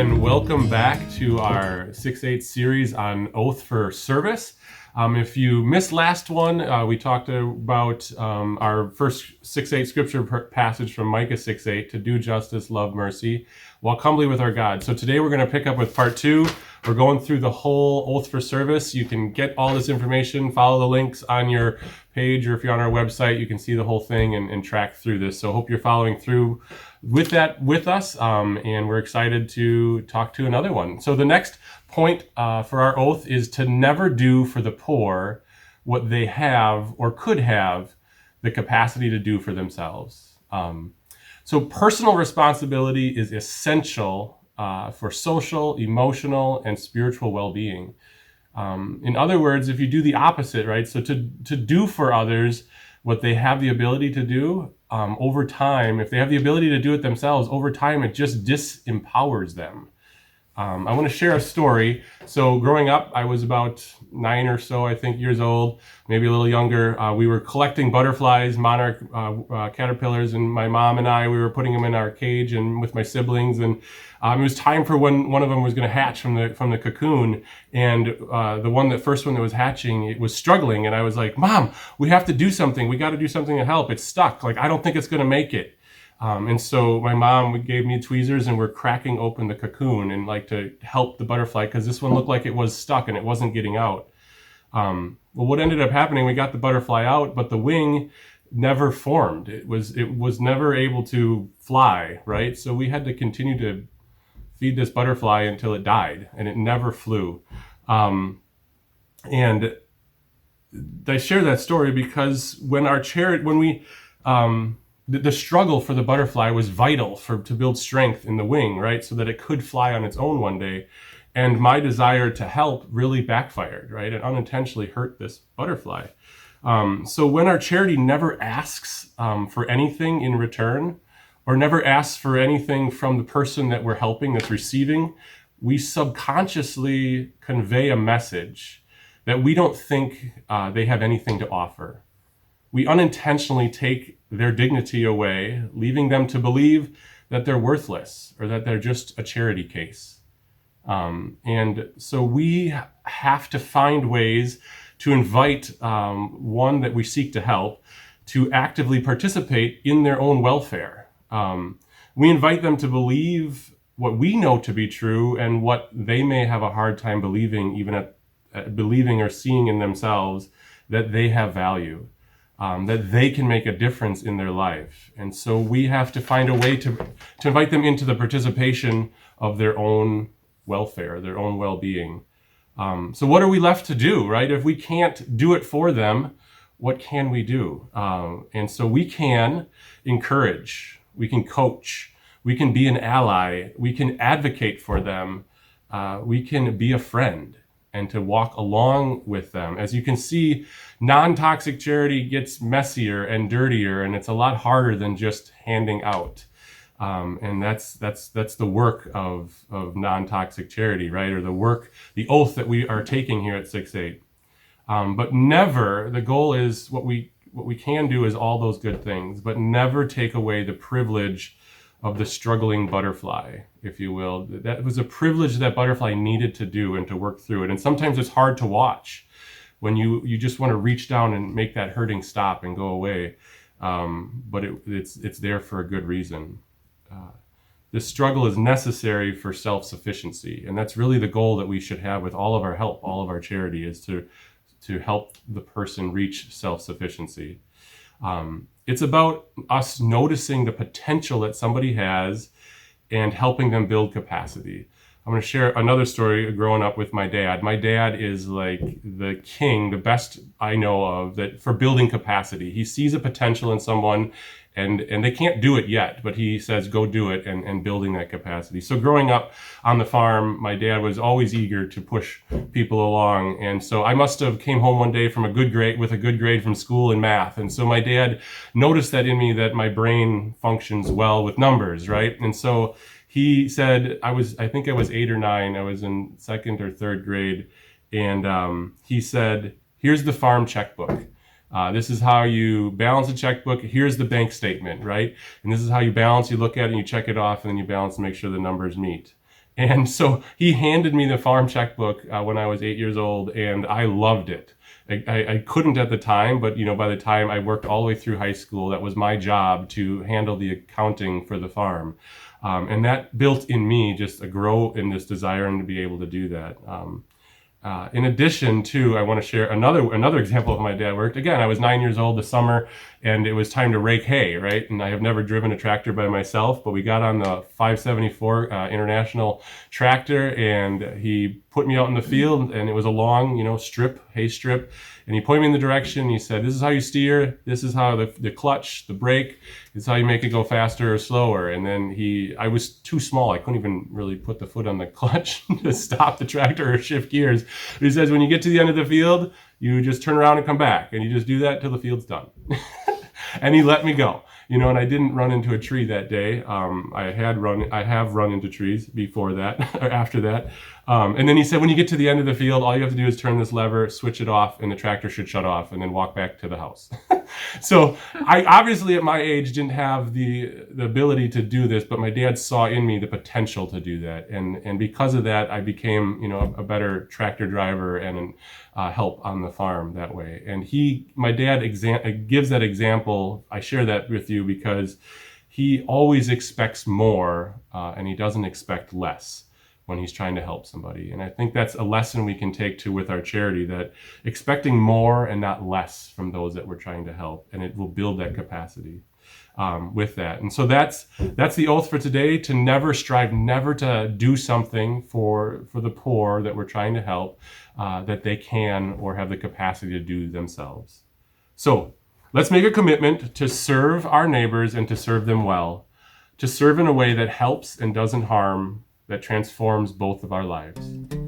and welcome back to our 6-8 series on Oath for Service. If you missed last one, we talked about our first 6-8 scripture passage from Micah 6:8, to do justice, love mercy, walk humbly with our God. So today we're going to pick up with part 2. We're going through the whole Oath for Service. You can get all this information, follow the links on your page, or if you're on our website, you can see the whole thing and track through this. So I hope you're following through with that with us, and we're excited to talk to another one. So the next point for our oath is to never do for the poor what they have or could have the capacity to do for themselves. So personal responsibility is essential for social, emotional, and spiritual well-being. In other words, if you do the opposite, right? So to do for others what they have the ability to do, over time, if they have the ability to do it themselves, over time it just disempowers them. I want to share a story. So growing up, I was about 9 or so, I think, years old, maybe a little younger. We were collecting butterflies, monarch caterpillars, and my mom and I, we were putting them in our cage and with my siblings. And it was time for when one of them was going to hatch from the cocoon. And the first one that was hatching, it was struggling. And I was like, Mom, we have to do something. We got to do something to help. It's stuck. Like, I don't think it's going to make it. And so my mom gave me tweezers, and we're cracking open the cocoon and like to help the butterfly, because this one looked like it was stuck and it wasn't getting out. Well, what ended up happening, we got the butterfly out, but the wing never formed. It was never able to fly, right? So we had to continue to feed this butterfly until it died, and it never flew. And I share that story because the struggle for the butterfly was vital to build strength in the wing, right? So that it could fly on its own one day. And my desire to help really backfired, right? It unintentionally hurt this butterfly. So when our charity never asks for anything in return, or never asks for anything from the person that we're helping, that's receiving, we subconsciously convey a message that we don't think they have anything to offer. We unintentionally take their dignity away, leaving them to believe that they're worthless or that they're just a charity case. And so we have to find ways to invite one that we seek to help to actively participate in their own welfare. We invite them to believe what we know to be true and what they may have a hard time believing, even at believing or seeing in themselves, that they have value. That they can make a difference in their life. And so we have to find a way to invite them into the participation of their own welfare, their own well-being. So what are we left to do, right? If we can't do it for them, what can we do? And so we can encourage, we can coach, we can be an ally, we can advocate for them, we can be a friend, and to walk along with them. As you can see, non-toxic charity gets messier and dirtier, and it's a lot harder than just handing out. And that's the work of non-toxic charity, right? Or the oath that we are taking here at 6-8. But never, the goal is what we can do is all those good things, but never take away the privilege of the struggling butterfly, if you will. That was a privilege that butterfly needed to do and to work through it. And sometimes it's hard to watch when you just want to reach down and make that hurting stop and go away. But it's there for a good reason. This struggle is necessary for self-sufficiency. And that's really the goal that we should have with all of our help, all of our charity, is to help the person reach self-sufficiency. It's about us noticing the potential that somebody has and helping them build capacity. I'm going to share another story growing up with my dad. My dad is like the king, the best I know of, that for building capacity. He sees a potential in someone and they can't do it yet, but he says, go do it, and building that capacity. So growing up on the farm, my dad was always eager to push people along. And so I must have came home one day with a good grade from school in math. And so my dad noticed that in me, that my brain functions well with numbers, right? And so he said, I think I was 8 or 9. I was in 2nd or 3rd grade. And he said, here's the farm checkbook. This is how you balance a checkbook. Here's the bank statement, right? And this is how you balance. You look at it and you check it off, and then you balance and make sure the numbers meet. And so he handed me the farm checkbook when I was 8 years old, and I loved it. I couldn't at the time, but by the time I worked all the way through high school, that was my job to handle the accounting for the farm. And that built in me just a grow in this desire and to be able to do that. In addition to, I want to share another example of my dad worked. Again, I was 9 years old this summer, and it was time to rake hay, right? And I have never driven a tractor by myself, but we got on the 574 International tractor, and he put me out in the field, and it was a long, hay strip, and he pointed me in the direction. He said, "This is how you steer. This is how the clutch, the brake, this is how you make it go faster or slower." And then I was too small. I couldn't even really put the foot on the clutch to stop the tractor or shift gears. But he says, when you get to the end of the field, you just turn around and come back, and you just do that till the field's done. And he let me go, and I didn't run into a tree that day. I have run into trees before that or after that. And then he said, when you get to the end of the field, all you have to do is turn this lever, switch it off, and the tractor should shut off, and then walk back to the house. So I obviously at my age didn't have the ability to do this, but my dad saw in me the potential to do that. And because of that, I became, a better tractor driver and help on the farm that way. And my dad gives that example. I share that with you because he always expects more and he doesn't expect less when he's trying to help somebody. And I think that's a lesson we can take with our charity, that expecting more and not less from those that we're trying to help, and it will build that capacity with that. And so that's the oath for today, to never to do something for the poor that we're trying to help that they can or have the capacity to do themselves. So let's make a commitment to serve our neighbors and to serve them well, to serve in a way that helps and doesn't harm, that transforms both of our lives.